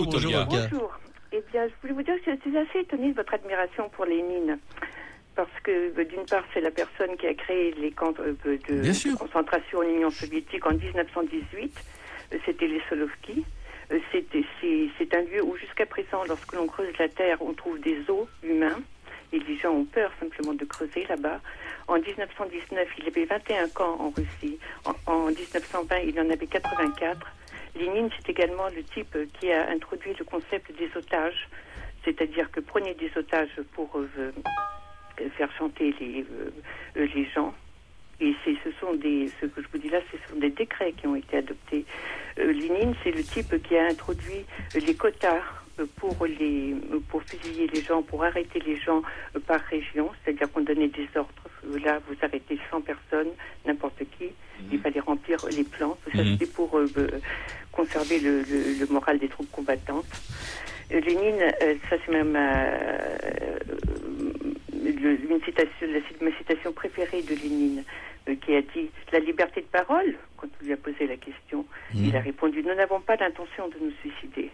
Bonjour, Olga. Bonjour. Eh bien, je voulais vous dire que je suis assez étonnée de votre admiration pour Lénine. Parce que, d'une part, c'est la personne qui a créé les camps de concentration en Union soviétique en 1918. C'était les Solovki. C'est un lieu où, jusqu'à présent, lorsque l'on creuse la terre, on trouve des os humains. Et les gens ont peur simplement de creuser là-bas. En 1919, il y avait 21 camps en Russie. En 1920, il y en avait 84. Lénine, c'est également le type qui a introduit le concept des otages. C'est-à-dire que prenez des otages pour faire chanter les gens. Et ce que je vous dis là, ce sont des décrets qui ont été adoptés. Lénine, c'est le type qui a introduit les quotas pour fusiller les gens, pour arrêter les gens par région, c'est-à-dire qu'on donnait des ordres. Là, vous arrêtez 100 personnes, n'importe qui. Il fallait remplir les plans. Ça, c'était pour conserver le moral des troupes combattantes. Lénine, ça c'est même ma citation préférée de Lénine, qui a dit « La liberté de parole », quand on lui a posé la question, il a répondu « Nous n'avons pas l'intention de nous suicider ».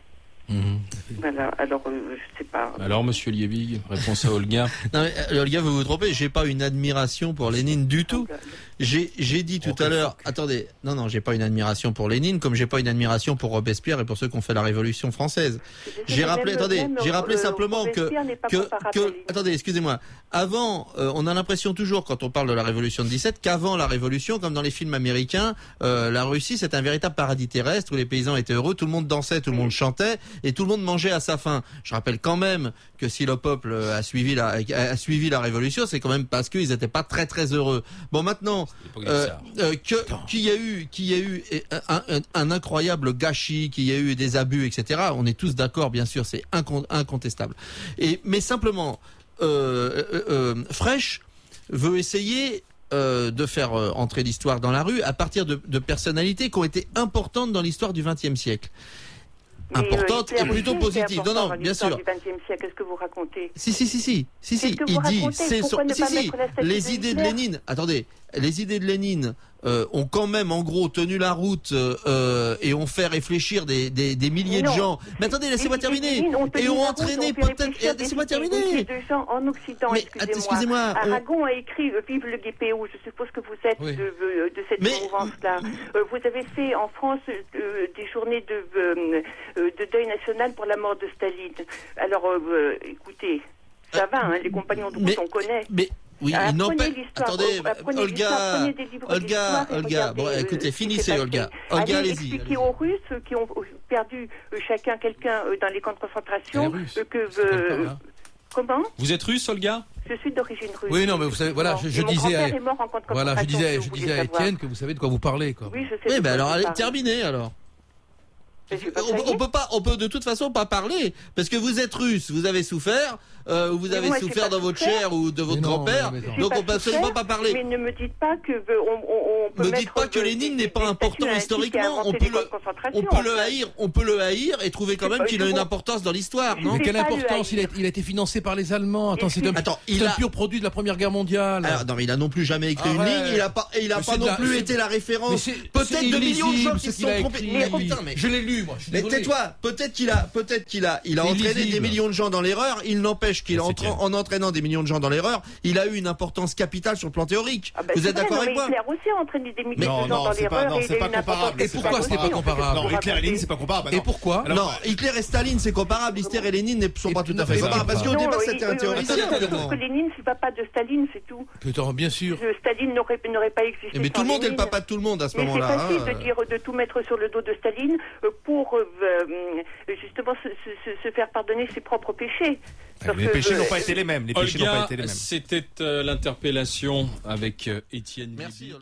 Voilà, alors je sais pas. Alors, monsieur Liebig, réponse à Olga. Non, mais, Olga, vous vous trompez, j'ai pas une admiration pour Lénine du tout. J'ai dit tout à l'heure, attendez, non, j'ai pas une admiration pour Lénine, comme j'ai pas une admiration pour Robespierre et pour ceux qui ont fait la Révolution française. J'ai rappelé, j'ai rappelé simplement que, attendez, excusez-moi. Avant, on a l'impression toujours, quand on parle de la Révolution de 17, qu'avant la Révolution, comme dans les films américains, la Russie, c'est un véritable paradis terrestre où les paysans étaient heureux, tout le monde dansait, tout le monde chantait et tout le monde mangeait à sa faim. Je rappelle quand même que si le peuple a suivi la Révolution, c'est quand même parce qu'ils n'étaient pas très très heureux. Bon, maintenant, qu'il y a eu un incroyable gâchis, qu'il y a eu des abus, etc. On est tous d'accord, bien sûr, c'est incontestable. Mais simplement, Frêche veut essayer de faire entrer l'histoire dans la rue à partir de personnalités qui ont été importantes dans l'histoire du XXe siècle. Importante et plutôt positive. Non, bien sûr. Du XXe siècle, qu'est-ce que vous racontez? Si. Il dit, les idées de Lénine. Attendez, les idées de Lénine ont quand même, en gros, tenu la route et ont fait réfléchir des milliers de gens. Mais attendez, laissez-moi terminer. Et ont entraîné peut-être. Laissez-moi terminer. De gens en Occident. Mais excusez-moi. Aragon a écrit Vive le GPO. Je suppose que vous êtes de cette mouvance-là. Vous avez fait en France des journées de deuil national pour la mort de Staline. Alors, écoutez, ça va, hein, les compagnons de route, on connaît. Oui, il n'empêche. Attendez, Olga. Bon, écoutez, finissez, Olga. Olga, allez-y. Expliquez aux Russes qui ont perdu quelqu'un dans les camps de concentration Comment? Vous êtes russe, Olga? Je suis d'origine russe. Oui, non, mais vous savez, voilà, je disais à Étienne que vous savez de quoi vous parlez, quoi. Oui, je sais. Oui, ben alors, allez, terminez, alors. On peut de toute façon pas parler parce que vous êtes russe, vous avez souffert, vous avez souffert dans votre chair ou de votre grand-père, donc on peut absolument pas parler. Mais ne me dites pas que me dites pas que Lénine n'est pas important historiquement. On peut le haïr et trouver quand même qu'il a une importance dans l'histoire, non? Mais quelle importance? Il a été financé par les Allemands. Attends, c'est un pur produit de la Première Guerre mondiale. Alors, non, mais il a non plus jamais écrit une ligne. Il a pas non plus été la référence. Peut-être de millions de gens qui se sont trompés. Mais je l'ai lu. Mais tais-toi, peut-être qu'il a entraîné des millions de gens dans l'erreur. Il n'empêche qu'il en entraînant des millions de gens dans l'erreur, il a eu une importance capitale sur le plan théorique. Vous êtes d'accord avec moi? Hitler aussi a entraîné des millions de gens dans l'erreur. Non, c'est pas comparable. Et pourquoi ce n'est pas comparable? Non, Hitler et Lénine, c'est pas comparable. Et pourquoi? Non, Hitler et Staline, c'est comparable. Hitler et Lénine ne sont pas tout à fait comparables. Parce qu'au départ, c'était un théoricien. Parce que Lénine, c'est le papa de Staline, c'est tout. Putain, bien sûr. Staline n'aurait pas existé. Mais tout le monde est le papa de tout le monde à ce moment-là. C'est facile de dire de tout mettre sur le dos de Staline pour justement se faire pardonner ses propres péchés. Les péchés n'ont pas été les mêmes. Olga, c'était l'interpellation avec Étienne Liebig.